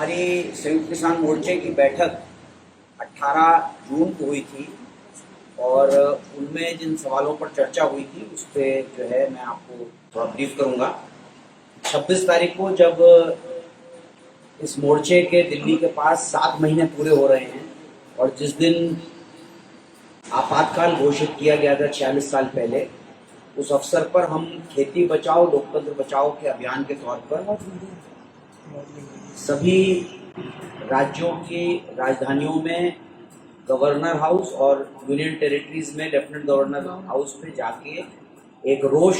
हमारी संयुक्त किसान मोर्चे की बैठक 18 जून को हुई थी और उनमें जिन सवालों पर चर्चा हुई थी उस पर जो है मैं आपको थोड़ा ब्रीफ करूंगा। 26 तारीख को जब इस मोर्चे के दिल्ली के पास 7 महीने पूरे हो रहे हैं और जिस दिन आपातकाल घोषित किया गया था 46 साल पहले, उस अवसर पर हम खेती बचाओ लोकतंत्र बचाओ के अभियान के तौर पर सभी राज्यों की राजधानियों में गवर्नर हाउस और यूनियन टेरिटरीज में लेफ्टिनेंट गवर्नर हाउस पे जाके एक रोष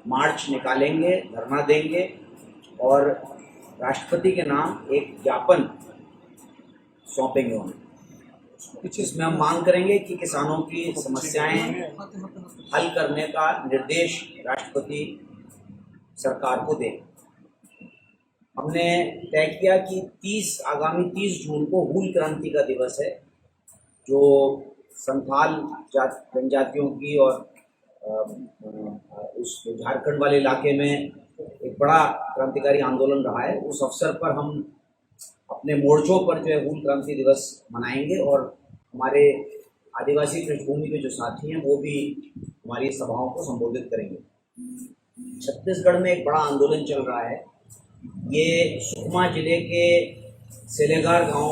मार्च निकालेंगे, धरना देंगे और राष्ट्रपति के नाम एक ज्ञापन सौंपेंगे उन्हें। इसमें हम मांग करेंगे कि किसानों की समस्याएं हल करने का निर्देश राष्ट्रपति सरकार को दें। हमने तय किया कि आगामी 30 जून को हूल क्रांति का दिवस है, जो संथाल जनजातियों की और उस झारखंड वाले इलाके में एक बड़ा क्रांतिकारी आंदोलन रहा है। उस अवसर पर हम अपने मोर्चों पर जो है हूल क्रांति दिवस मनाएंगे और हमारे आदिवासी पृष्ठभूमि के जो साथी हैं वो भी हमारी सभाओं को संबोधित करेंगे। छत्तीसगढ़ में एक बड़ा आंदोलन चल रहा है। ये सुकमा जिले के सेलेगार गांव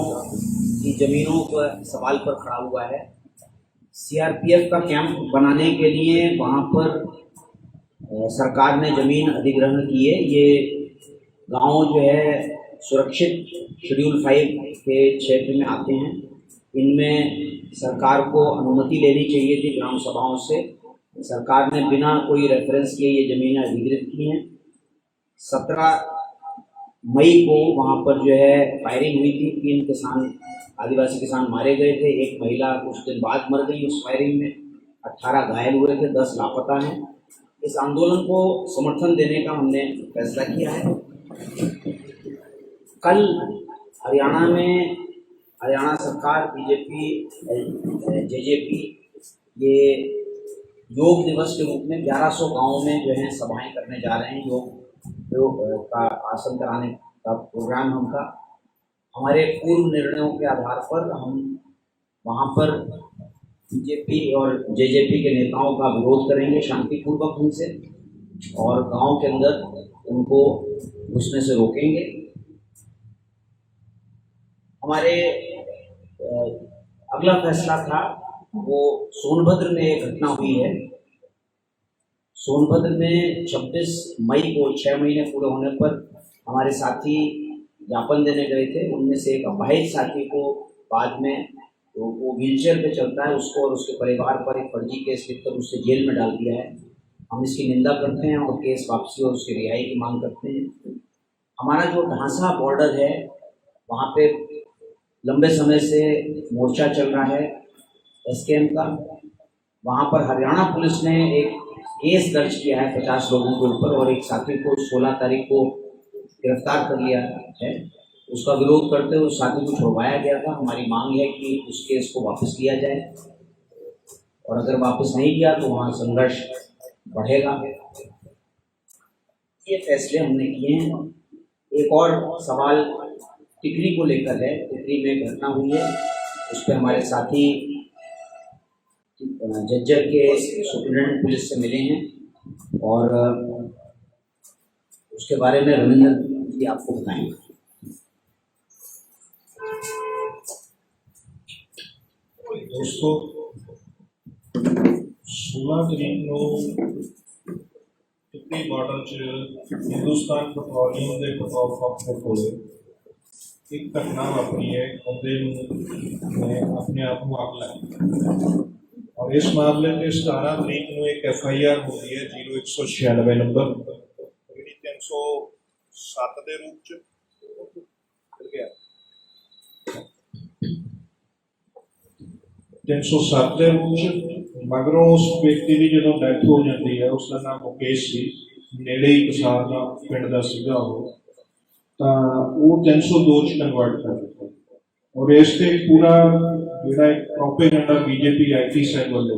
की जमीनों पर सवाल पर खड़ा हुआ है। सीआरपीएफ का कैंप बनाने के लिए वहां पर सरकार ने जमीन अधिग्रहण की है। ये गांव जो है सुरक्षित शेड्यूल 5 के क्षेत्र में आते हैं। इनमें सरकार को अनुमति लेनी चाहिए थी ग्राम सभाओं से। सरकार ने बिना कोई रेफरेंस किए ये जमीनें अधिग्रहित की हैं। 17 मई को वहाँ पर जो है फायरिंग हुई थी। 3 आदिवासी किसान मारे गए थे। एक महिला कुछ दिन बाद मर गई उस फायरिंग में। 18 घायल हुए थे, 10 लापता हैं। इस आंदोलन को समर्थन देने का हमने फैसला किया है। कल हरियाणा सरकार, बीजेपी, जेजेपी ये योग दिवस के रूप में 1100 गांवों में जो है सभाएं करने जा रहे हैं। योग का आसन कराने का प्रोग्राम हमका। हमारे पूर्व निर्णयों के आधार पर हम वहाँ पर बीजेपी और जेजेपी के नेताओं का विरोध करेंगे शांतिपूर्वक उनसे, और गांव के अंदर उनको घुसने से रोकेंगे। हमारे अगला फैसला था वो सोनभद्र में एक घटना हुई है। सोनभद्र में 26 मई को 6 महीने पूरे होने पर हमारे साथी ज्ञापन देने गए थे। उनमें से एक अपाहिज साथी को बाद में वो व्हीलचेयर पे चलता है, उसको और उसके परिवार पर एक फर्जी केस लिखकर उससे जेल में डाल दिया है। हम इसकी निंदा करते हैं और केस वापसी और उसकी रिहाई की मांग करते हैं। हमारा जो ढांसा बॉर्डर है वहाँ पे लंबे समय से मोर्चा चल रहा है एसकेएम का। वहाँ पर हरियाणा पुलिस ने एक केस दर्ज किया है 50 लोगों के ऊपर और एक साथी को 16 तारीख को गिरफ्तार कर लिया है। उसका विरोध करते हुए उस साथी को छुड़वाया गया था। हमारी मांग है कि उस केस को वापस लिया जाए और अगर वापस नहीं किया तो वहाँ संघर्ष बढ़ेगा। ये फैसले हमने किए हैं। एक और सवाल टिकरी को लेकर है। टिकरी में एक घटना हुई है, उस पर हमारे साथी जज्जर के सुप्रीडेंट पुलिस से मिले हैं और उसके बारे में रविंद्र जी आपको बताएंगे। दोस्तों, 16 तरीक को टिकरी बॉर्डर च हिंदुस्तान पेट्रोलियम के पेट्रोल पंप के कोल एक घटना वापरी है। बंदे ने अपने आप को आग लाई और इस मामले में 17 तरीक को एक FIR होती है 0196 नंबर, जी 307 के रूप च मिल गया 307 के रूप च। मगरों उस व्यक्ति की जो डेथ हो जाती है, उसका नाम मुकेश सी, नेड़े ही कसार का पिंड का सीगा वो 302 च कन्वर्ट कर दिता और इससे पूरा जोड़ा एक प्रोपेगेंडा बीजेपी IT साइड वालों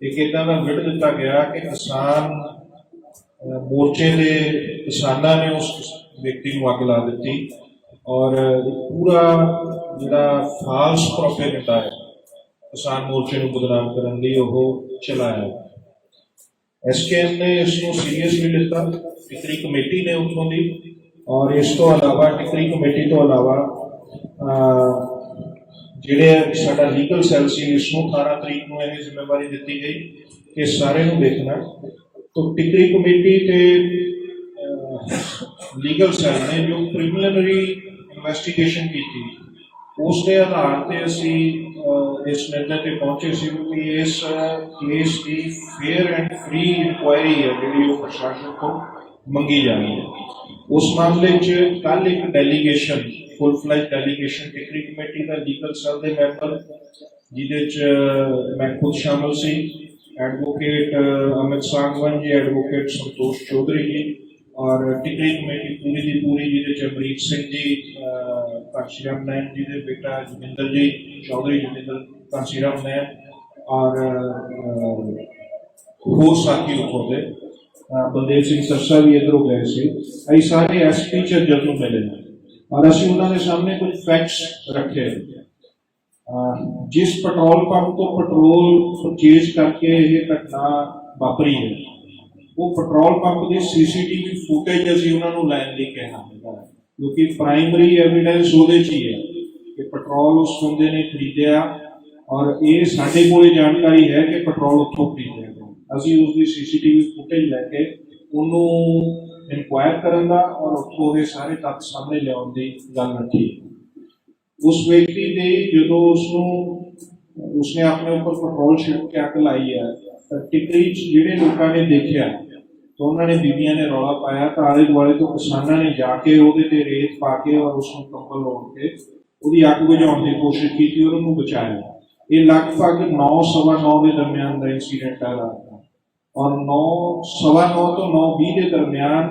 एक इदा का विड़ दिता गया कि किसान मोर्चे के किसानों ने उस व्यक्ति को अग ला दी और पूरा ਜਿਹੜਾ ਫਾਲਸ ਪ੍ਰੋਪੇਗੈਂਡਾ ਹੈ ਕਿਸਾਨ ਮੋਰਚੇ ਨੂੰ ਬਦਨਾਮ ਕਰਨ ਲਈ ਉਹ ਚਲਾਇਆ। एसकेएम ने इसको सीरियसली लिता, टिकरी कमेटी ने उतों दी, और इस तो अलावा टिकरी कमेटी तो अलावा ਜਿਹੜੇ ਸਾਡਾ ਲੀगल सैल सी इसको 18 तरीक ਨੂੰ ਇਹ ਜ਼ਿੰਮੇਵਾਰੀ ਦਿੱਤੀ ਗਈ ਕਿ ਸਾਰੇ ਨੂੰ ਦੇਖਣਾ। तो टिकरी कमेटी ਤੇ ਲੀगल सैल ने जो प्रीलिमिनरी इन्वेस्टिगेशन की थी ਉਸ ਦੇ ਆਧਾਰ ਤੇ ਅਸੀਂ ਇਸ ਨਿਰਣੇ ਤੇ ਪਹੁੰਚੇ ਸੀ ਕਿ ਇਸ case the fair and free inquiry ਹੈ ਜਿਹੜੀ ਉਹ ਪ੍ਰਸ਼ਾਸਨ ਤੋਂ ਮੰਗੀ ਜਾਣੀ ਹੈ। ਉਸ ਮਾਮਲੇ 'ਚ ਕੱਲ੍ਹ ਇੱਕ ਡੈਲੀਗੇਸ਼ਨ ਫੁੱਲ ਫਲੈਜ ਡੈਲੀਗੇਸ਼ਨ ਟਿਕਰੀ ਕਮੇਟੀ ਦਾ ਲੀਗਲ ਸੈੱਲ ਦੇ ਮੈਂਬਰ ਜਿਹਦੇ 'ਚ ਮੈਂ ਖੁਦ ਸ਼ਾਮਲ ਸੀ, ਐਡਵੋਕੇਟ ਅਮਿਤ सांगवान जी, एडवोकेट संतोष चौधरी जी और टिकरी कमेटी पूरी की पूरी जी अमरीक सिंह जी, कांशीराम नैन जी के बेटा जमिंदर जी चौधरी, जमिंदर कांशीराम नैन और होर साथी होते बलदेव सिंह सरसा भी इधरों गए थे। अभी सारे SP झज्जर को मिले और असं उन्होंने सामने कुछ फैक्ट्स रखे। जिस पेट्रोल पंप तो पेट्रोल परचेज करके ये घटना वापरी है वो पेट्रोल पंप की CCTV फुटेज असीं उन्हां नूं लैण लई कहा है, क्योंकि प्राइमरी एविडेंस उहदे च ही है कि पेट्रोल उस बंदे ने खरीदिया और ये साडे कोल जानकारी है कि पेट्रोल उत्थों खरीदिया गया। असीं उसकी CCTV फुटेज लैके उन्होंने इनक्वायर करन दा और उत्थों ये सारे तत्थ सामने लियाउण दी गल रखी। उस व्यक्ति ने जो उसने अपने ऊपर पेट्रोल छिड़क के अग लाई है, टिकरी जिहड़े लोगों ने देखा तो उन्होंने बीबियां ने रौला पाया तो आले दुआले तो किसानों ने जाके उहदे ते रेत पा के और उसको कंबल ओढ़ के उहदी अग बुझाउण दी कोशिश की और उन्होंने बचाया। ये लगभग 9 सवा 9 के दरमियान का इंसीडेंट है और 9 सवा 9 तो 9:20 के दरमियान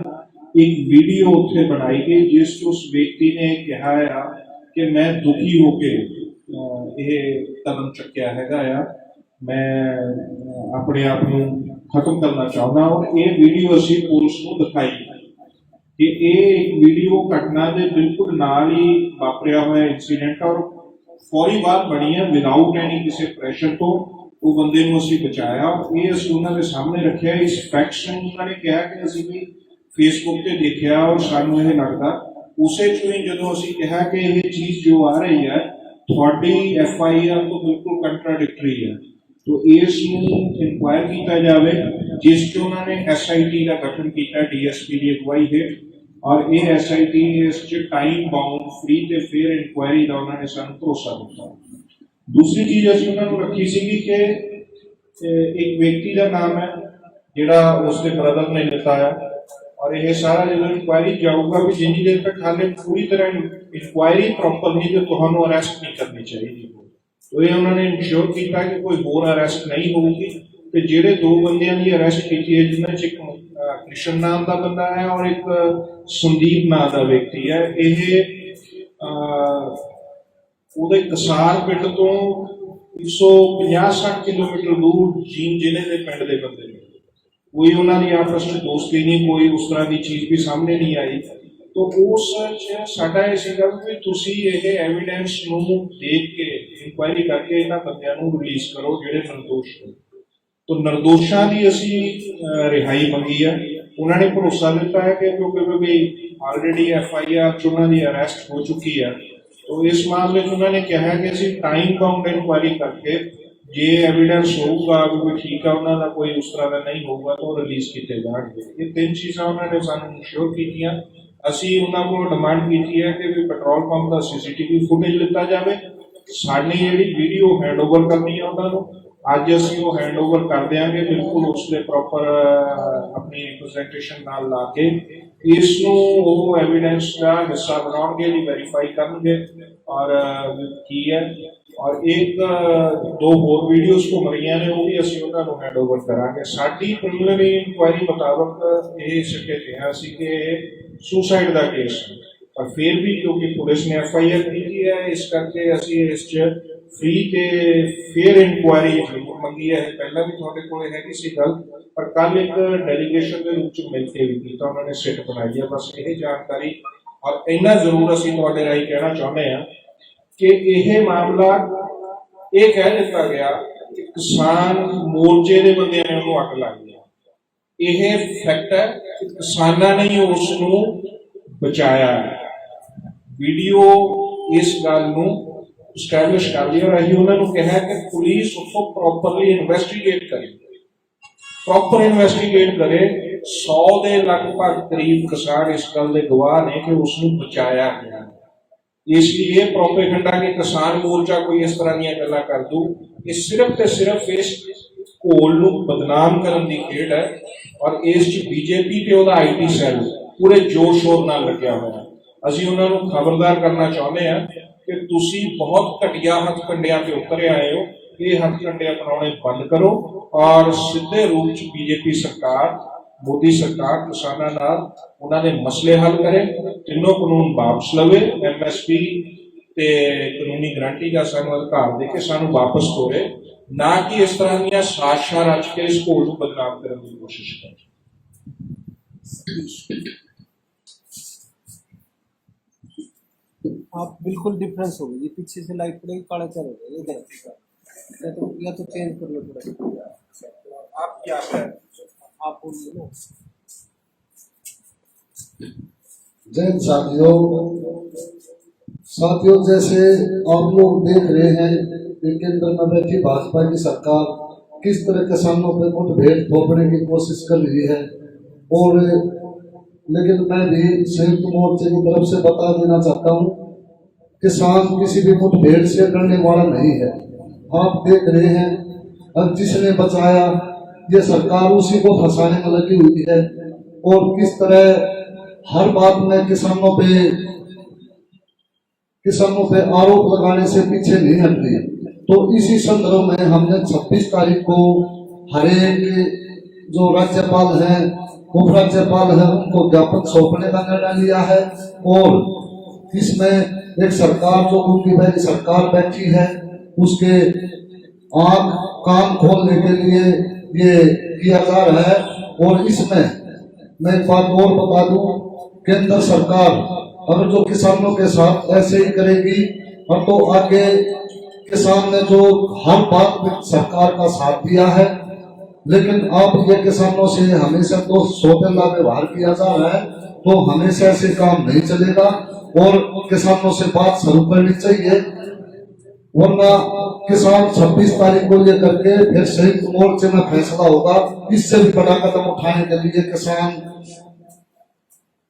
एक वीडियो उत्थे बनाई गई जिस उस व्यक्ति ने कहा है कि मैं दुखी होके ये कदम चुक्या हैगा आ, मैं अपने आप को खत्म करना चाहता। और ये वीडियो असी पुलिस को दिखाई कि ये एक वीडियो घटना के बिल्कुल नाल ही वापरिया हुआ इंसीडेंट और फौरी बात बनी है विदाउट एनी किसी प्रैशर तो वो बंदे को असी बचाया। ये असी उन्होंने सामने रखा। इस फैक्ट्स उन्होंने कहा कि असी भी फेसबुक पर देखा और सानू ये लगता उसे चो ही जो असी कहा कि ये चीज़ जो आ रही है थोड़ी FIR तो बिल्कुल कंट्राडिक्टरी है, तो इस इंक्वायर किया जाए जिस उन्होंने SIT का गठन किया DSP की अगवाई हेठ और ये SIT इस टाइम बाउंड फ्री ते फेयर इंक्वायरी का उन्होंने सानू भरोसा दिता। दूसरी चीज़ असीं उन्होंने रखी सी कि एक व्यक्ति का नाम है जिहड़ा उसके ब्रदर ने लिखा है और ये सारा जो इंक्वायरी जाऊगा भी जिन्नी देर तक हाले पूरी तरह इंक्वायरी प्रॉपर नहीं तो तुहानू अरेस्ट नहीं करनी चाहिए। तो ये उन्होंने इंश्योर किया कि कोई होर अरेस्ट नहीं होगी। तो जिहड़े 2 बंदियां की अरेस्ट की है जिन्हें एक कृष्ण नाम का बंदा है और एक संदीप नाम का व्यक्ति है, ये उहदे कसार पिंड तो 150-60 किलोमीटर दूर जींद जिले के पिंड के बंदे ने। कोई उन्होंने आपस में दोस्ती नहीं, कोई उस तरह की चीज़ भी सामने नहीं आई। तो उस साडा ये सीगा कि तुसी ये एविडेंस नूं देख के इंक्वायरी करके इन्हां बंदियां नूं रिलीज करो जिहड़े निर्दोष ने। तो निर्दोषां दी असी रिहाई मंगी है। उन्होंने भरोसा दिता है कि क्योंकि ऑलरेडी FIR च उन्हां दी अरेस्ट हो चुकी है, तो इस मामले में उन्होंने कहा कि असी टाइम बाउंड इंक्वायरी करके जे एविडेंस होगा भी ठीक है उन्होंने कोई उस तरह का नहीं होगा तो रिलीज किए जाएंगे। ये 3 चीज़ा उन्होंने सानू इंश्योर कीतियां। असी उन्होंने को डिमांड की है कि पेट्रोल पंप का CCTV फुटेज लिता जाए, साडी जिहड़ी वीडियो हैंड ओवर करनी है उन्होंने अज असी वो हैंड ओवर कर देंगे बिल्कुल उसके प्रॉपर अपनी प्रेजेंटेशन नाल ला के इसनूं वो एविडेंस का हिस्सा बनाउणगे जी वेरीफाई करनगे और की है। और एक 2 होर वीडियोज़ घूम रही ने वो भी असी उन्होंने हैंड ओवर करांगे। साडी प्रीलिमिनरी इंक्वायरी मुताबक ये सके कहा सी कि सुसाइड का केस है, पर फिर भी क्योंकि पुलिस ने FIR की है इस करके असी इस फ्री ते फेयर इंक्वायरी जरूर मंगी है। पहला भी थोड़े को हैगी सी गल, पर कल एक डेलीगेशन के रूप में मिल के भी किया उन्होंने सिट बनाई है। बस यही जानकारी ਔਰ ਇੰਨਾ ਜ਼ਰੂਰ ਅਸੀਂ ਤੁਹਾਡੇ ਰਾਹੀਂ ਕਹਿਣਾ ਚਾਹੁੰਦੇ ਹਾਂ ਕਿ ਇਹ ਮਾਮਲਾ ਇਹ ਕਹਿ ਦਿੱਤਾ ਗਿਆ ਕਿ ਕਿਸਾਨ ਮੋਰਚੇ ਦੇ ਬੰਦਿਆਂ ਨੇ ਉਹਨੂੰ ਅੱਗ ਲਾਈ ਹੈ। ਇਹ ਫੈਕਟ ਹੈ ਕਿ ਕਿਸਾਨਾਂ ਨੇ ਹੀ ਉਸ ਨੂੰ ਬਚਾਇਆ ਹੈ। ਵੀਡੀਓ ਇਸ ਗੱਲ ਨੂੰ ਸਟੈਬਲਿਸ਼ ਕਰ ਲਈ ਔਰ ਅਸੀਂ ਉਹਨਾਂ ਨੂੰ ਕਿਹਾ ਕਿ ਪੁਲਿਸ ਉਸको ਪ੍ਰੋਪਰਲੀ ਇਨਵੈਸਟੀਗੇਟ ਕਰੇ, ਪ੍ਰੋਪਰ ਇਨਵੈਸਟੀਗੇਟ ਕਰੇ। 100 ਦੇ ਲਗਭਗ ਕਰੀਬ ਕਿਸਾਨ ਇਸ ਗੱਲ ਦੇ ਗਵਾਹ ਨੇ ਕਿ ਉਸ ਨੂੰ ਬਚਾਇਆ ਗਿਆ। ਇਸ ਲਈ ਇਹ ਪ੍ਰੋਪੇਗੈਂਡਾ ਕਿ ਕਿਸਾਨ ਮੋਰਚਾ ਕੋਈ ਇਸ ਤਰ੍ਹਾਂ ਦੀਆਂ ਗੱਲਾਂ ਕਰ ਦੂ, ਇਹ ਸਿਰਫ ਤੇ ਸਿਰਫ ਇਸ ਘੋਲ ਨੂੰ ਬਦਨਾਮ ਕਰਨ ਦੀ ਖੇਡ ਹੈ। ਔਰ ਇਸ 'ਚ ਬੀਜੇਪੀ ਤੇ ਉਹਦਾ IT ਸੈੱਲ ਪੂਰੇ ਜ਼ੋਰ ਸ਼ੋਰ ਨਾਲ ਲੱਗਿਆ ਹੋਇਆ। ਅਸੀਂ ਉਹਨਾਂ ਨੂੰ ਖਬਰਦਾਰ ਕਰਨਾ ਚਾਹੁੰਦੇ ਹਾਂ ਕਿ ਤੁਸੀਂ ਬਹੁਤ ਘਟੀਆ ਹੱਥਕੰਡਿਆਂ ਤੇ ਉਤਰੇ ਆਏ ਹੋ। ਇਹ ਹੱਥਕੰਡੇ ਅਪਣਾਉਣੇ ਬੰਦ ਕਰੋ ਔਰ ਸਿੱਧੇ ਰੂਪ 'ਚ ਬੀਜੇਪੀ ਸਰਕਾਰ, ਮੋਦੀ ਸਰਕਾਰ ਕਿਸਾਨਾਂ ਨਾਲ ਉਹਨਾਂ ਦੇ ਮਸਲੇ ਹੱਲ ਕਰੇ, ਤਿੰਨੋਂ ਕਾਨੂੰਨ ਵਾਪਸ ਲਵੇ, MSP ਤੇ ਕਾਨੂੰਨੀ ਗਰੰਟੀ ਦਾ ਸਾਨੂੰ ਅਧਿਕਾਰ ਦੇ ਕੇ ਸਾਨੂੰ ਵਾਪਸ ਤੋਰੇ, ਨਾ ਕਿ ਇਸ ਤਰ੍ਹਾਂ ਦੀਆਂ ਸਾਜ਼ਿਸ਼ਾਂ ਰਚ ਕੇ ਇਸ ਘੋਲ ਨੂੰ ਬਦਨਾਮ ਕਰਨ ਦੀ ਕੋਸ਼ਿਸ਼ ਕਰੇ। आप बिल्कुल डिफरेंस हो गई, पीछे से लाइट पड़ेगी, काला चल रहा है इधर, या तो चेंज कर लो थोड़ा। आप क्या है? आप बोलिए ना। जय साथियों, जैसे आप लोग देख रहे हैं कि केंद्र में बैठी भाजपा की सरकार किस तरह किसानों पर मुठभेड़ थोपने की कोशिश कर रही है। और लेकिन मैं भी संयुक्त मोर्चे की तरफ से बता देना चाहता हूँ, किसान किसी भी मुठभेड़ से डरने वाला नहीं है। आप देख रहे हैं अब जिसने बचाया ये सरकार उसी को फंसाने में लगी हुई है और किस तरह हर बात में किसानों पे आरोप लगाने से पीछे नहीं हटती। तो इसी संदर्भ में हमने 26 तारीख को हर एक जो राज्यपाल हैं, उपराज्यपाल हैं, उनको ज्ञापन सौंपने का निर्णय लिया है। और इसमें एक सरकार जो उनकी पहली सरकार बैठी है उसके आंख कान खोलने के लिए ये किया जा रहा है। और इसमें मैं एक बात और बता दूं, केंद्र सरकार अगर जो किसानों के साथ ऐसे ही करेगी और तो आगे किसान ने जो हर बात में सरकार का साथ दिया है, लेकिन आप ये किसानों से हमेशा तो सौतेला व्यवहार किया जा रहा है, तो हमेशा ऐसे काम नहीं चलेगा और किसानों से बात शुरू करनी चाहिए। वरना किसान 26 तारीख को ये करके फिर संयुक्त मोर्चे में फैसला होगा। इससे भी बड़ा कदम उठाने के लिए किसान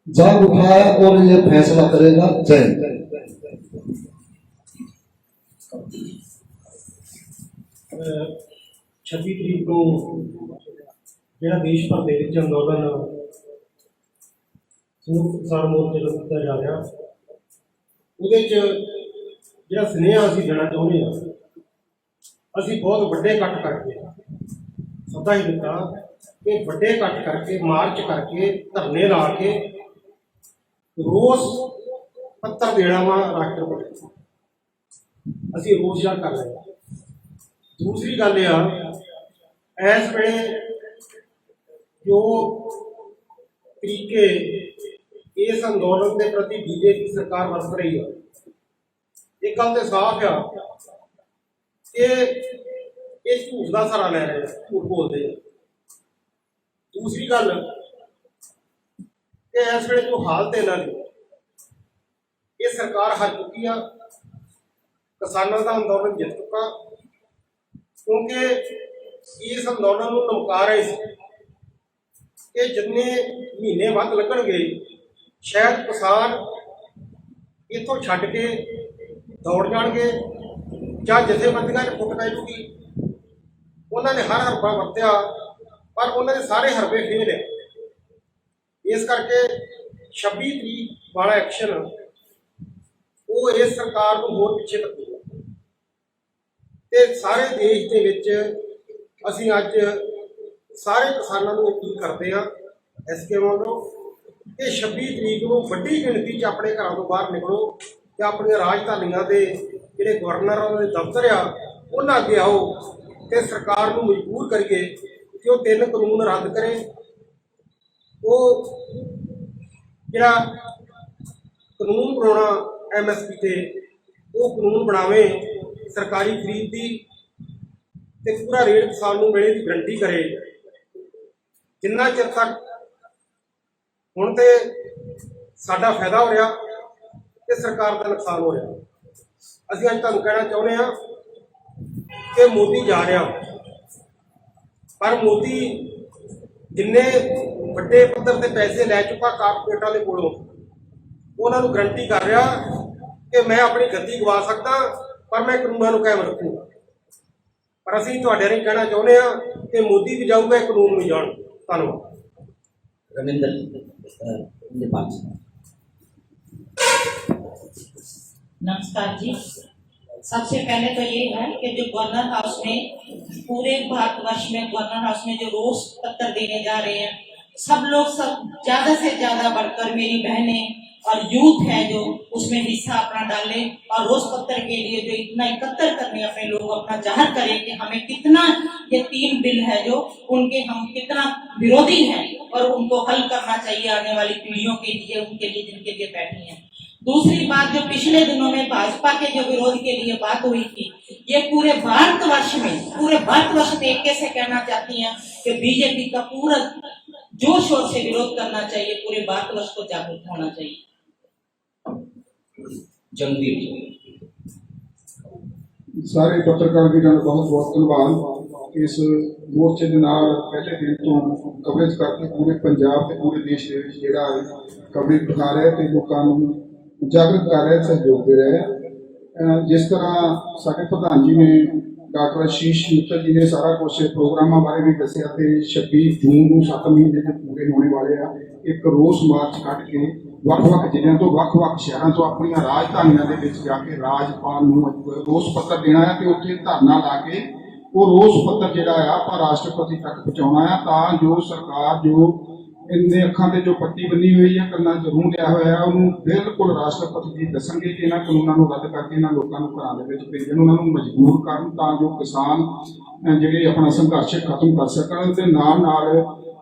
जाग उठा है और ये फैसला करेगा। जय 26 ਤਰੀਕ ਨੂੰ ਜਿਹੜਾ ਦੇਸ਼ ਭਰ ਦੇ ਵਿੱਚ ਅੰਦੋਲਨ ਸੰਯੁਕਤ ਕਿਸਾਨ ਮੋਰਚੇ ਵੱਲੋਂ ਕੀਤਾ ਜਾ ਰਿਹਾ, ਉਹਦੇ 'ਚ ਜਿਹੜਾ ਸੁਨੇਹਾ ਅਸੀਂ ਦੇਣਾ ਚਾਹੁੰਦੇ ਹਾਂ, ਅਸੀਂ ਬਹੁਤ ਵੱਡੇ ਇਕੱਠ ਕਰਕੇ ਸੱਦਾ ਹੀ ਦਿੱਤਾ ਕਿ ਵੱਡੇ ਇਕੱਠ ਕਰਕੇ, ਮਾਰਚ ਕਰਕੇ, ਧਰਨੇ ਲਾ ਕੇ ਰੋਸ ਪੱਤਰ ਦੇਣਾ ਵਾ ਰਾਸ਼ਟਰਪਤੀ ਨੂੰ। ਅਸੀਂ ਰੋਸ ਜ਼ਾਹਰ ਕਰ ਰਹੇ ਹਾਂ। दूसरी गल इस वेले जो तरीके इस अंदोलन के प्रति बीजेपी सरकार वरत रही है, एक गल तो साफ है कि ये झूठ का सहारा ले रहे हैं, झूठ बोलते हैं। दूसरी गल कि इस वेले जो हालत इन्हों की, ये सरकार हार चुकी है, किसानों का अंदोलन जित चुका, क्योंकि इस अंदोलन को लमका रहे कि जिन्ने महीने वध लगणगे शायद किसान इतों छड्ड के दौड़ जाणगे जां जथेबंदियां च फुट पै जूगी। उन्होंने हर हरबा वरत्या पर उन्होंने सारे हरबे फेल है। इस करके 26 तरीक वाला एक्शन वो इस सरकार को होर पिछे धक्केगा। ते सारे देश के विच असीं अज सारे किसानों को अपील करते हैं SK वालों कि 26 तरीक को वड्डी गिणती च अपने घरों तो बाहर निकलो ते अपनी राजधानियां दे जिहड़े गवर्नर दे दफ्तर आ उन्हां अगे आओ ते सरकार को मजबूर करिए कि वो 3 कानून रद्द करे। वो जिहड़ा ਕਾਨੂੰਨ ਬਣਾਉਣਾ MSP ਤੇ, ਉਹ ਕਾਨੂੰਨ ਬਣਾਵੇ, ਸਰਕਾਰੀ ਖਰੀਦ ਦੀ ਤੇ ਪੂਰਾ ਰੇਟ ਕਿਸਾਨ ਨੂੰ ਮਿਲੇ ਦੀ ਗਰੰਟੀ ਕਰੇ। ਜਿੰਨਾ ਚਿਰ ਤੱਕ ਹੁਣ ਤੇ ਸਾਡਾ ਫਾਇਦਾ ਹੋ ਰਿਹਾ ਤੇ ਸਰਕਾਰ ਦਾ ਨੁਕਸਾਨ ਹੋ ਰਿਹਾ। ਅਸੀਂ ਅੱਜ ਤੁਹਾਨੂੰ ਕਹਿਣਾ ਚਾਹੁੰਦੇ ਹਾਂ ਕਿ ਮੋਦੀ ਜਾ ਰਿਹਾ, ਪਰ ਮੋਦੀ ਜਿੰਨੇ ਵੱਡੇ ਪੱਧਰ ਤੇ ਪੈਸੇ ਲੈ ਚੁੱਕਾ ਕਾਰਪੋਰੇਟਾਂ ਦੇ ਕੋਲੋਂ, ਉਹਨਾਂ ਨੂੰ ਗਰੰਟੀ ਕਰ ਰਿਹਾ ਕਿ ਮੈਂ ਆਪਣੀ ਗੱਦੀ ਗਵਾ ਸਕਦਾ ਪਰ ਮੈਂ ਕਾਨੂੰਨਾਂ ਨੂੰ ਕਾਇਮ ਰੱਖੂੰਗਾ। ਪਰ ਅਸੀਂ ਤੁਹਾਡੇ ਰਾਹੀਂ ਕਹਿਣਾ ਚਾਹੁੰਦੇ ਹਾਂ ਕਿ ਮੋਦੀ ਵੀ ਜਾਊਗਾ, ਕਾਨੂੰਨ ਵੀ ਜਾਣ। ਧੰਨਵਾਦ। रविंद्र नेपाल से। नमस्कार जी। सबसे पहले तो ये है कि जो गवर्नर हाउस में पूरे भारतवर्ष में गवर्नर हाउस में जो रोज पत्र देने जा रहे हैं, सब लोग सब ज्यादा से ज्यादा बढ़कर मेरी बहनें और यूथ है जो उसमें हिस्सा अपना डाले और रोज पत्र के लिए जो इतना एकत्र करने अपने लोग अपना जाहिर करें कि हमें कितना ये 3 बिल है जो उनके हम कितना विरोधी हैं और उनको हल करना चाहिए आने वाली पीढ़ियों के लिए, उनके लिए जिनके लिए बैठी हैं। दूसरी बात, जो पिछले दिनों में भाजपा के जो विरोध के लिए बात हुई थी, ये पूरे भारतवर्ष में एक से कहना चाहती हैं कि बीजेपी का पूरा जोर शोर से विरोध करना चाहिए, पूरे भारतवर्ष को जागरूक होना चाहिए। जंगवीर ਸਾਰੇ ਪੱਤਰਕਾਰ ਵੀਰਾਂ ਦਾ ਬਹੁਤ ਬਹੁਤ ਧੰਨਵਾਦ। ਇਸ ਮੋਰਚੇ ਦੇ ਨਾਲ ਪਹਿਲੇ ਦਿਨ ਤੋਂ ਕਵਰੇਜ ਕਰਕੇ ਪੂਰੇ ਪੰਜਾਬ ਤੇ ਪੂਰੇ ਦੇਸ਼ ਦੇ ਵਿੱਚ ਜਿਹੜਾ ਕਵਰੇਜ ਦਿਖਾ ਰਿਹਾ ਤੇ ਲੋਕਾਂ ਨੂੰ ਜਾਗਰੂਕ ਕਰ ਰਿਹਾ, ਸਹਿਯੋਗ ਦੇ ਰਿਹਾ। ਜਿਸ ਤਰ੍ਹਾਂ ਸਾਡੇ ਪ੍ਰਧਾਨ ਜੀ ਨੇ ਡਾਕਟਰ ਆਸ਼ੀਸ਼ ਮਿੱਤਲ ਜੀ ਨੇ ਸਾਰਾ ਕੁਝ ਪ੍ਰੋਗਰਾਮਾਂ ਬਾਰੇ ਵੀ ਦੱਸਿਆ ਤੇ 26 ਜੂਨ ਨੂੰ 7 ਮਹੀਨੇ ਦੇ ਪੂਰੇ ਹੋਣੇ ਵਾਲੇ ਆ ਇੱਕ ਰੋਸ ਮਾਰਚ ਕੱਢ ਕੇ ਵੱਖ-ਵੱਖ ਜ਼ਿਲ੍ਹਿਆਂ ਤੋਂ ਵੱਖ-ਵੱਖ ਸ਼ਹਿਰਾਂ ਤੋਂ ਆਪਣੀਆਂ ਰਾਜਧਾਨੀਆਂ ਦੇ ਵਿੱਚ ਜਾ ਕੇ ਰਾਜਪਾਲ ਨੂੰ ਰੋਸ ਪੱਤਰ ਦੇਣਾ ਹੈ ਤੇ ਉੱਥੇ ਧਰਨਾ ਲਾ ਕੇ ਉਹ ਰੋਸ ਪੱਤਰ ਜਿਹੜਾ ਆ ਆਪਾਂ ਰਾਸ਼ਟਰਪਤੀ ਤੱਕ ਪਹੁੰਚਾਉਣਾ ਆ, ਤਾਂ ਜੋ ਸਰਕਾਰ ਜੋ ਇੰਨੇ ਅੱਖਾਂ ਤੇ ਜੋ ਪੱਟੀ ਬੰਨੀ ਹੋਈ ਹੈ, ਕੰਨਾਂ 'ਚ ਰੂੰ ਲਿਆ ਹੋਇਆ, ਉਹਨੂੰ ਬਿਲਕੁਲ ਰਾਸ਼ਟਰਪਤੀ ਜੀ ਦੱਸਣਗੇ ਕਿ ਇਹਨਾਂ ਕਾਨੂੰਨਾਂ ਨੂੰ ਰੱਦ ਕਰਕੇ ਇਹਨਾਂ ਲੋਕਾਂ ਨੂੰ ਘਰਾਂ ਦੇ ਵਿੱਚ ਭੇਜਣ, ਉਹਨਾਂ ਨੂੰ ਮਜਬੂਰ ਕਰਨ ਤਾਂ ਜੋ ਕਿਸਾਨ ਜਿਹੜੇ ਆਪਣਾ ਸੰਘਰਸ਼ ਖਤਮ ਕਰ ਸਕਣ। ਤੇ ਨਾਲ ਨਾਲ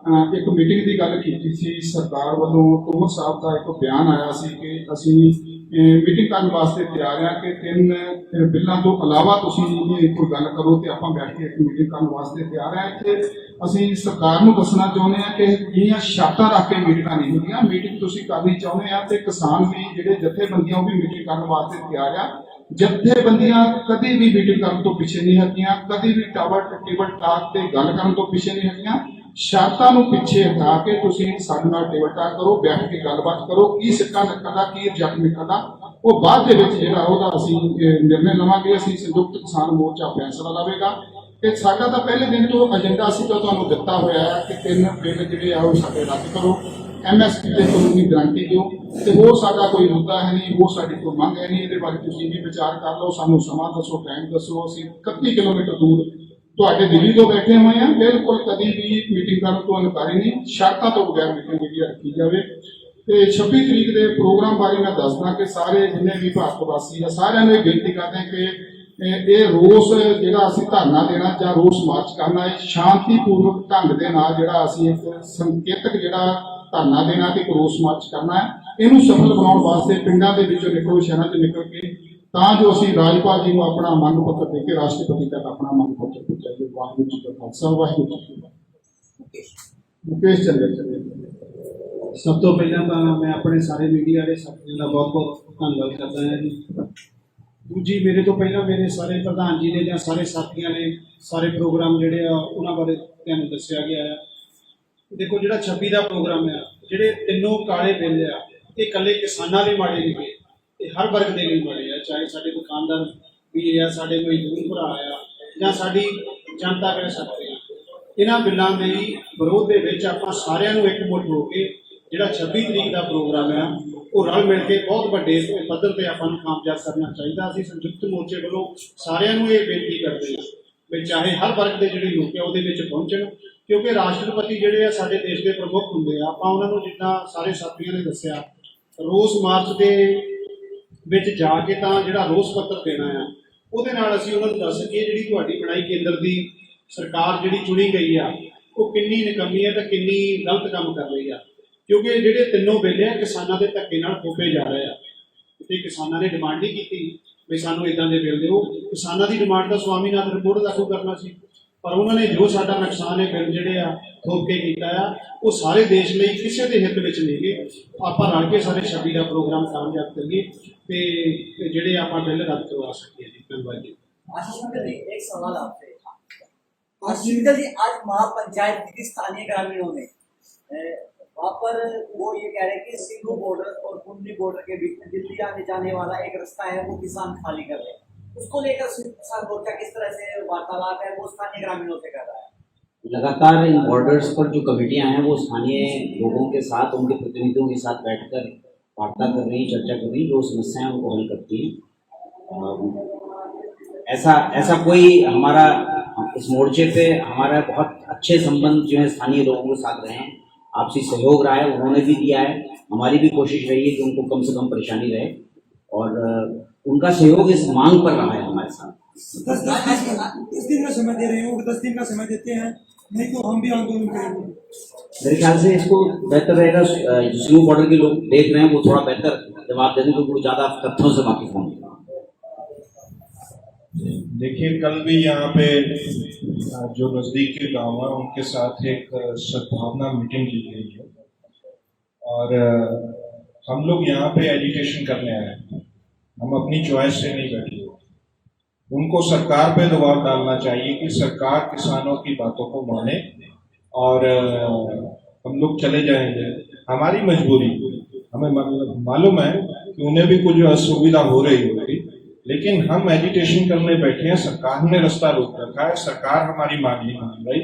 ਇੱਕ ਮੀਟਿੰਗ ਦੀ ਗੱਲ ਕੀਤੀ ਸੀ ਸਰਕਾਰ ਵੱਲੋਂ, ਤੋਮਰ ਸਾਹਿਬ ਦਾ ਇੱਕ ਬਿਆਨ ਆਇਆ ਸੀ ਕਿ ਅਸੀਂ ਮੀਟਿੰਗ ਕਰਨ ਵਾਸਤੇ ਤਿਆਰ ਹਾਂ ਕਿ 3 ਬਿੱਲਾਂ ਤੋਂ ਇਲਾਵਾ ਤੁਸੀਂ ਕੋਈ ਗੱਲ ਕਰੋ ਤੇ ਆਪਾਂ ਬੈਠ ਕੇ ਇੱਕ ਮੀਟਿੰਗ ਕਰਨ ਵਾਸਤੇ ਤਿਆਰ ਹਾਂ। ਇੱਥੇ ਅਸੀਂ ਸਰਕਾਰ ਨੂੰ ਦੱਸਣਾ ਚਾਹੁੰਦੇ ਹਾਂ ਕਿ ਜਿਹੜੀਆਂ ਸ਼ਰਤਾਂ ਰੱਖ ਕੇ ਮੀਟਿੰਗਾਂ ਨਹੀਂ ਹੁੰਦੀਆਂ, ਮੀਟਿੰਗ ਤੁਸੀਂ ਕਰਨੀ ਚਾਹੁੰਦੇ ਆ ਤੇ ਕਿਸਾਨ ਵੀ ਜਿਹੜੇ ਜਥੇਬੰਦੀਆਂ ਉਹ ਵੀ ਮੀਟਿੰਗ ਕਰਨ ਵਾਸਤੇ ਤਿਆਰ ਆ। ਜਥੇਬੰਦੀਆਂ ਕਦੇ ਵੀ ਮੀਟਿੰਗ ਕਰਨ ਤੋਂ ਪਿੱਛੇ ਨਹੀਂ ਹਟੀਆਂ, ਕਦੇ ਵੀ ਟੇਬਲ ਟਾਕ ਤੇ ਗੱਲ ਕਰਨ ਤੋਂ ਪਿੱਛੇ ਨਹੀਂ ਹਟੀਆਂ। ਸ਼ਰਤਾਂ ਨੂੰ ਪਿੱਛੇ ਹਟਾ ਕੇ ਤੁਸੀਂ ਸਾਡੇ ਨਾਲ ਟੇਬਲ ਟਾਕ ਕਰੋ, ਬੈਠ ਕੇ ਗੱਲਬਾਤ ਕਰੋ, ਕੀ ਸਿੱਕਾ ਨਿਕਲਦਾ ਕੀ ਰਿਜੈਕਟ ਨਿਕਲਦਾ ਉਹ ਬਾਅਦ ਦੇ ਵਿੱਚ ਜਿਹੜਾ ਉਹਦਾ ਅਸੀਂ ਨਿਰਣੇ ਲਵਾਂਗੇ। ਅਸੀਂ ਸੰਯੁਕਤ ਕਿਸਾਨ ਮੋਰਚਾ ਫੈਸਲਾ ਲਵੇਗਾ ਤੇ ਸਾਡਾ ਤਾਂ ਪਹਿਲੇ ਦਿਨ ਤੋਂ ਏਜੰਡਾ ਸੀ ਜੋ ਤੁਹਾਨੂੰ ਦਿੱਤਾ ਹੋਇਆ ਹੈ ਕਿ 3 ਬਿੱਲ ਜਿਹੜੇ ਆ ਉਹ ਸਾਡੇ ਰੱਦ ਕਰੋ, MSP ਤੇ ਕਾਨੂੰਨੀ ਗਰੰਟੀ ਦਿਓ ਤੇ ਹੋਰ ਸਾਡਾ ਕੋਈ ਮੁੱਦਾ ਹੈ ਨਹੀਂ, ਉਹ ਸਾਡੀ ਕੋਈ ਮੰਗ ਹੈ ਨਹੀਂ। ਇਹਦੇ ਬਾਰੇ ਤੁਸੀਂ ਵੀ ਵਿਚਾਰ ਕਰ ਲਓ, ਸਾਨੂੰ ਸਮਾਂ ਦੱਸੋ, ਟਾਈਮ ਦੱਸੋ। ਅਸੀਂ 31 ਕਿਲੋਮੀਟਰ ਦੂਰ ਤੁਹਾਡੇ ਦਿੱਲੀ ਤੋਂ ਬੈਠੇ ਹੋਏ ਆ, ਬਿਲਕੁਲ ਕਦੀ ਵੀ ਮੀਟਿੰਗ ਕਰਨ ਤੋਂ ਇਨਕਾਰੀ ਨਹੀਂ, ਸ਼ਰਤਾਂ ਤੋਂ ਬਗੈਰ ਮੀਟਿੰਗ ਜਿਹੜੀ ਰੱਖੀ ਜਾਵੇ। ਤੇ 26 ਤਰੀਕ ਦੇ ਪ੍ਰੋਗਰਾਮ ਬਾਰੇ ਮੈਂ ਦੱਸਦਾ ਕਿ ਸਾਰੇ ਜਿੰਨੇ ਵੀ ਭਾਰਤ ਵਾਸੀ ਆ ਸਾਰਿਆਂ ਨੂੰ ਇਹ ਬੇਨਤੀ ਕਰਦੇ ਹਾਂ ਕਿ ਇਹ ਰੋਸ ਜਿਹੜਾ ਅਸੀਂ ਧਰਨਾ ਦੇਣਾ ਜਾਂ ਰੋਸ ਮਾਰਚ ਕਰਨਾ ਹੈ, ਸ਼ਾਂਤੀਪੂਰਵਕ ਢੰਗ ਦੇ ਨਾਲ ਜਿਹੜਾ ਅਸੀਂ ਇੱਕ ਸੰਕੇਤਕ ਜਿਹੜਾ ਧਰਨਾ ਦੇਣਾ ਤੇ ਇੱਕ ਰੋਸ ਮਾਰਚ ਕਰਨਾ ਹੈ। ਇਹਨੂੰ ਸਫਲ ਬਣਾਉਣ ਵਾਸਤੇ ਪਿੰਡਾਂ ਦੇ ਵਿੱਚੋਂ ਨਿਕਲੋ, ਸ਼ਹਿਰਾਂ 'ਚ ਨਿਕਲ ਕੇ ਤਾਂ ਜੋ ਅਸੀਂ ਰਾਜਪਾਲ ਜੀ ਨੂੰ ਆਪਣਾ ਮੰਗ ਪੱਤਰ ਦੇ ਕੇ ਰਾਸ਼ਟਰਪਤੀ ਤੱਕ ਆਪਣਾ ਮੰਗ ਪੱਤਰ ਪਹੁੰਚਾਈਏ। ਵਾਹਿਗੁਰੂ ਜੀ ਕਾ ਖਾਲਸਾ, ਵਾਹਿਗੁਰੂ ਜੀ ਕੀ ਫਤਿਹ। ਮੁਕੇਸ਼ ਚੰਦਰ। ਸਭ ਤੋਂ ਪਹਿਲਾਂ ਤਾਂ ਮੈਂ ਆਪਣੇ ਸਾਰੇ ਮੀਡੀਆ ਵਾਲੇ ਸਾਥੀਆਂ ਦਾ ਬਹੁਤ ਬਹੁਤ ਧੰਨਵਾਦ ਕਰਦਾ ਹਾਂ ਜੀ। ਦੂਜੀ, ਮੇਰੇ ਤੋਂ ਪਹਿਲਾਂ ਮੇਰੇ ਸਾਰੇ ਪ੍ਰਧਾਨ ਜੀ ਨੇ ਜਾਂ ਸਾਰੇ ਸਾਥੀਆਂ ਨੇ ਸਾਰੇ ਪ੍ਰੋਗਰਾਮ ਜਿਹੜੇ ਆ ਉਹਨਾਂ ਬਾਰੇ ਤੁਹਾਨੂੰ ਦੱਸਿਆ ਗਿਆ ਆ। ਦੇਖੋ, ਜਿਹੜਾ 26 ਦਾ ਪ੍ਰੋਗਰਾਮ ਆ, ਜਿਹੜੇ 3 ਕਾਲੇ ਬਿੱਲ ਆ, ਇਹ ਇਕੱਲੇ ਕਿਸਾਨਾਂ ਲਈ ਮਾੜੇ ਨਹੀਂ, ਇਹ ਹਰ ਵਰਗ ਦੇ ਲਈ ਮਾੜੇ ਆ, ਚਾਹੇ ਸਾਡੇ ਦੁਕਾਨਦਾਰ ਵੀ ਆ, ਸਾਡੇ ਮਜ਼ਦੂਰ ਭਰਾ ਆ ਜਾਂ ਸਾਡੀ ਜਨਤਾ ਕਹਿ ਸਕਦੇ ਆ। ਇਹਨਾਂ ਬਿੱਲਾਂ ਦੇ ਵਿਰੋਧ ਦੇ ਵਿੱਚ ਆਪਾਂ ਸਾਰਿਆਂ ਨੂੰ ਇਕਮੁੱਠ ਹੋ ਕੇ ਜਿਹੜਾ 26 ਤਰੀਕ ਦਾ ਪ੍ਰੋਗਰਾਮ ਆ ਉਹ ਰਲ ਮਿਲ ਕੇ ਬਹੁਤ ਵੱਡੇ ਪੱਧਰ ਤੇ ਆਪਾਂ ਨੂੰ ਕਾਮਯਾਬ ਕਰਨਾ ਚਾਹੀਦਾ। ਅਸੀਂ ਸੰਯੁਕਤ ਮੋਰਚੇ ਵੱਲੋਂ ਸਾਰਿਆਂ ਨੂੰ ਇਹ ਬੇਨਤੀ ਕਰਦੇ ਹਾਂ ਵੀ ਚਾਹੇ ਹਰ ਵਰਗ ਦੇ ਜਿਹੜੇ ਲੋਕ ਆ ਉਹਦੇ ਵਿੱਚ ਪਹੁੰਚਣ, ਕਿਉਂਕਿ ਰਾਸ਼ਟਰਪਤੀ ਜਿਹੜੇ ਆ ਸਾਡੇ ਦੇਸ਼ ਦੇ ਪ੍ਰਮੁੱਖ ਹੁੰਦੇ ਆ। ਆਪਾਂ ਉਹਨਾਂ ਨੂੰ ਜਿੱਦਾਂ ਸਾਰੇ ਸਾਥੀਆਂ ਨੇ ਦੱਸਿਆ, ਰੋਸ ਮਾਰਚ ਦੇ ਵਿੱਚ ਜਾ ਕੇ ਤਾਂ ਜਿਹੜਾ ਰੋਸ ਪੱਤਰ ਦੇਣਾ ਆ ਉਹਦੇ ਨਾਲ ਅਸੀਂ ਉਹਨਾਂ ਨੂੰ ਦੱਸ ਸਕੀਏ ਜਿਹੜੀ ਤੁਹਾਡੀ ਬਣਾਈ ਕੇਂਦਰ ਦੀ ਸਰਕਾਰ ਜਿਹੜੀ ਚੁਣੀ ਗਈ ਆ ਉਹ ਕਿੰਨੀ ਨਿਕੰਮੀ ਹੈ ਤੇ ਕਿੰਨੀ ਗਲਤ ਕੰਮ ਕਰ ਰਹੀ ਆ। ਕਿਉਂਕਿ ਜਿਹੜੇ 3 ਬਿੱਲ ਆ ਕਿਸਾਨਾਂ ਦੇ ਧੱਕੇ ਨਾਲ ਥੋਪੇ ਜਾ ਰਹੇ ਆ। ਤੇ ਕਿਸਾਨਾਂ ਨੇ ਡਿਮਾਂਡ ਨਹੀਂ ਕੀਤੀ ਵੀ ਸਾਨੂੰ ਇਦਾਂ ਦੇ ਬਿੱਲ ਦਿਓ। ਕਿਸਾਨਾਂ ਦੀ ਡਿਮਾਂਡ ਤਾਂ ਸਵਾਮੀਨਾਥਨ ਰਿਪੋਰਟ ਲਾਗੂ ਕਰਨਾ ਸੀ, ਪਰ ਉਹਨਾਂ ਨੇ ਜੋ ਸਾਡਾ ਨੁਕਸਾਨ ਹੈ ਬਿੱਲ ਜਿਹੜੇ ਆ ਥੋਪ ਕੇ ਕੀਤਾ ਆ, ਉਹ ਸਾਰੇ ਦੇਸ਼ ਲਈ ਕਿਸੇ ਦੇ ਹਿੱਤ ਵਿੱਚ ਨਹੀਂ ਗੇ। ਆਪਾਂ ਰਲ ਕੇ ਸਾਰੇ 26 ਦਾ ਪ੍ਰੋਗਰਾਮ ਕਾਮਯਾਬ ਕਰੀਏ ਤੇ ਜਿਹੜੇ ਆਪਾਂ ਬਿੱਲ ਰੱਦ ਕਰਵਾ ਸਕੀਏ ਜੀ। ਧੰਨਵਾਦ जी। आशीष अंकल जी, एक सवाल आपसे। आशीष अंकल जी, आज महापंचायत की थी स्थानीय ग्रामीणों में, वहाँ पर वो ये कह रहे हैं कि सिंगू बॉर्डर और कुंडली बॉर्डर के बीच में दिल्ली आने जाने वाला एक रास्ता है वो किसान खाली कर रहे हैं। उसको लेकर किसान मोर्चा किस तरह से वार्तालाप है वो स्थानीय ग्रामीणों से कर रहा है। लगातार इन बॉर्डर्स पर जो कमेटियां हैं वो स्थानीय लोगों के साथ, उनके प्रतिनिधियों के साथ बैठकर वार्ता कर रही, चर्चा कर रही, जो समस्याएं उनको हल करती हैं। ऐसा कोई हमारा इस मोर्चे पे हमारा बहुत अच्छे संबंध जो है स्थानीय लोगों के साथ रहे हैं, आपसी सहयोग रहा है, उन्होंने भी दिया है, हमारी भी कोशिश रही है कि उनको कम से कम परेशानी रहे, और उनका सहयोग इस मांग पर रहा है हमारे साथ। 10 दिन का समय दे रहे हैं, वो 10 दिन का समय देते हैं, नहीं तो हम भी आंदोलन करेंगे। मेरे ख्याल से इसको बेहतर रहेगा, सिंगू बॉर्डर के लोग देख रहे हैं वो थोड़ा बेहतर जवाब देने, क्योंकि वो ज़्यादा तथ्यों से वाकिफ होंगे। देखिए, कल भी यहाँ पे जो नज़दीक के गांव है उनके साथ एक सद्भावना मीटिंग की गई है, और हम लोग यहाँ पे एजुकेशन करने आए हैं, हम अपनी चॉइस से नहीं बैठे। उनको सरकार पे दबाव डालना चाहिए कि सरकार किसानों की बातों को माने, और हम लोग चले जाएंगे। हमारी मजबूरी, हमें मालूम है कि उन्हें भी कुछ असुविधा हो रही होगी, लेकिन हम एजुटेशन करने बैठे हैं। सरकार ने रास्ता रोक रखा है, सरकार हमारी मांग नहीं मान रही,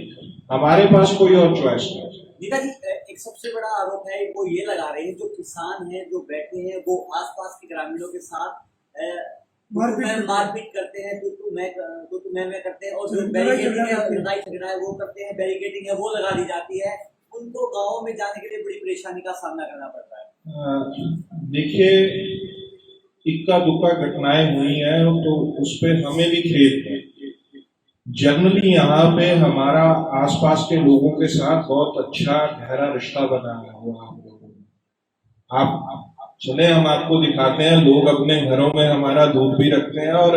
हमारे पास कोई और चॉइस नहीं। नेताजी, एक सबसे बड़ा आरोप है वो ये लगा रहे हैं, जो किसान हैं जो बैठे हैं वो आसपास के ग्रामीणों के साथ मारपीट करते हैं, तो मैं करते हैं, और जो बैरिकेडिंग है लड़ाई झगड़ा है वो करते हैं, बैरिकेडिंग है वो लगा दी जाती है, उनको गाँव में जाने के लिए बड़ी परेशानी का सामना करना पड़ता है। देखिए, इक्का दुक्का घटनाएं हुई हैं तो उस पर हमें भी खेद है। जनरली यहाँ पे हमारा आसपास के लोगों के साथ बहुत अच्छा गहरा रिश्ता बना हुआ हम लोगों में। आप चले, हम आपको दिखाते हैं, लोग अपने घरों में हमारा दूध भी रखते हैं, और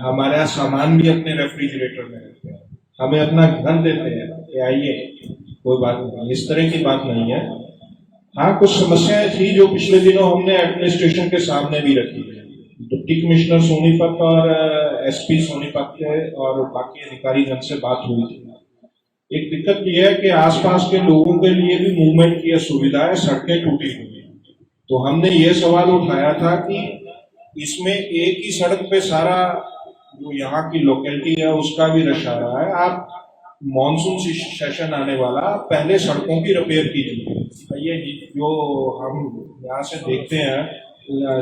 हमारा सामान भी अपने रेफ्रिजरेटर में रखते हैं, हमें अपना घर देते हैं कि आइए, कोई बात नहीं, इस तरह की बात नहीं है। हाँ, कुछ समस्याएं थी जो पिछले दिनों हमने एडमिनिस्ट्रेशन के सामने भी रखी है। डिप्टी कमिश्नर सोनीपत और एसपी सोनीपत के और बाकी अधिकारी जन से बात हुई थी। एक दिक्कत यह है कि आसपास के लोगों के लिए भी मूवमेंट की असुविधा है, सड़कें टूटी हुई हैं। तो हमने ये सवाल उठाया था कि इसमें एक ही सड़क पे सारा जो यहाँ की लोकेलिटी है उसका भी रश आ रहा है। आप मॉनसून सेशन आने वाला, पहले सड़कों की रिपेयर कीजिए। ये जो हम यहाँ से देखते हैं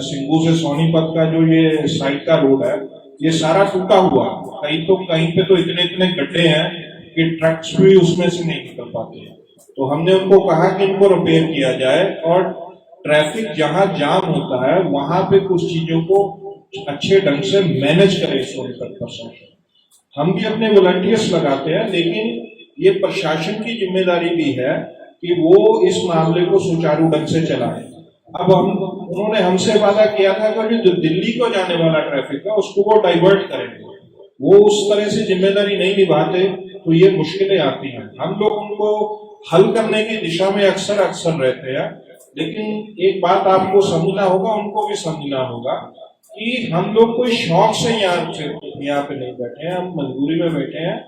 सिंगू से सोनीपत का जो ये साइड का रोड है, ये सारा टूटा हुआ, कहीं पे तो इतने गड्ढे हैं कि ट्रक्स भी उसमें से नहीं निकल पाते हैं। तो हमने उनको कहा कि इनको रिपेयर किया जाए, और ट्रैफिक जहाँ जाम होता है वहां पे कुछ चीजों को अच्छे ढंग से मैनेज करें सोनीपत प्रशासन। हम भी अपने वॉलंटियर्स लगाते हैं, लेकिन ये प्रशासन की जिम्मेदारी भी है कि वो इस मामले को सुचारू ढंग से चलाए। अब उन्होंने हमसे वादा किया था कि जो दिल्ली को जाने वाला ट्रैफिक है उसको वो डाइवर्ट करेंगे। वो उस तरह से जिम्मेदारी नहीं निभाते तो ये मुश्किलें आती हैं। हम लोग उनको हल करने की दिशा में अक्सर रहते हैं, लेकिन एक बात आपको समझना होगा, उनको भी समझना होगा कि हम लोग कोई शौक से यहाँ पे नहीं बैठे हैं, हम मजबूरी में बैठे हैं,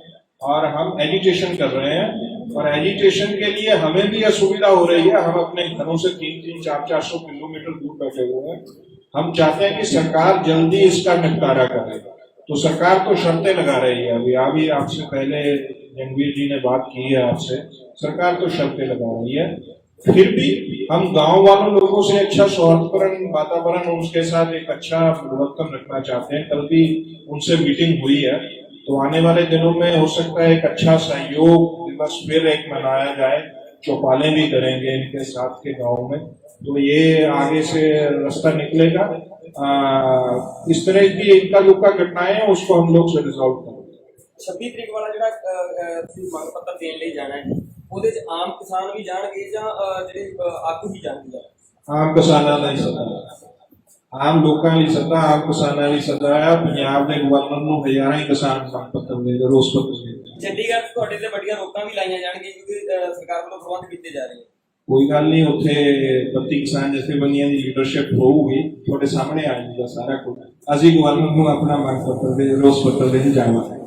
और हम एजुटेशन कर रहे हैं, और एजुटेशन के लिए हमें भी असुविधा हो रही है। हम अपने घरों से 300-400 किलोमीटर दूर बैठे हुए हैं। हम चाहते हैं कि सरकार जल्दी इसका निपटारा करे। तो सरकार तो शर्तें लगा रही है, अभी आपसे पहले जनवीर जी ने बात की है आपसे, सरकार तो शर्तें लगा रही है। फिर भी हम गांव वालों लोगों से अच्छा सौहार्दपूर्ण वातावरण, उनके साथ एक अच्छा प्रवर्तन रखना चाहते हैं। कल भी उनसे मीटिंग हुई है, तो आने वाले दिनों में हो सकता है एक अच्छा सहयोग दिवस फिर एक मनाया जाए, चौपालें भी करेंगे इनके साथ के गाँव में, तो ये आगे से रास्ता निकलेगा। इस तरह की इक्का दुक्का घटनाएं हैं, उसको हम लोग से रिजॉल्व करेंगे। 26 तरीक वाला ਜਿਹੜਾ ਤੁਸੀਂ ਮੰਗ ਪੱਤਰ ਦੇਣ ਲਈ ਜਾਣਾ ਹੈ, ਉਹਦੇ ਚ ਆਮ ਕਿਸਾਨ ਵੀ ਜਾਣਗੇ ਜਾਂ ਜਿਹੜੇ ਆਗੂ ਹੀ ਜਾਣਗੇ? ਆਮ ਕਿਸਾਨਾਂ ਦਾ ਹੀ ਸਵਾਲ ਹੈ। ਆਮ ਲੋਕਾਂ ਲਈ ਸੱਦਾ, ਆਮ ਕਿਸਾਨਾਂ ਲਈ ਸੱਦਾ ਆ। ਪੰਜਾਬ ਦੇ ਗਵਰਨਰ ਨੂੰ ਹਜ਼ਾਰਾਂ ਹੀ ਕਿਸਾਨ ਮੰਗ ਪੱਤਰ ਦੇ ਰੋਸ ਪੱਤਰ ਦੇ। ਚੰਡੀਗੜ੍ਹ ਤੁਹਾਡੇ ਤੇ ਵੱਡੀਆਂ ਰੋਕਾਂ ਵੀ ਲਾਈਆਂ ਜਾਣਗੀਆਂ ਕਿਉਂਕਿ ਸਰਕਾਰ ਵੱਲੋਂ ਪ੍ਰਬੰਧ ਕੀਤੇ ਜਾ ਰਹੇ ਹਨ। ਕੋਈ ਗੱਲ ਨਹੀਂ, ਉੱਥੇ 32 ਕਿਸਾਨ ਜਥੇਬੰਦੀਆਂ ਦੀ ਲੀਡਰਸ਼ਿਪ ਹੋਊਗੀ, ਤੁਹਾਡੇ ਸਾਹਮਣੇ ਆ ਜਾਊਗਾ ਸਾਰਾ ਕੁਝ। ਅਸੀਂ ਗਵਰਨਰ ਨੂੰ ਆਪਣਾ ਮੰਗ ਪੱਤਰ ਦੇ ਰੋਸ ਪੱਤਰ ਦੇ ਜਾਵਾਂਗੇ।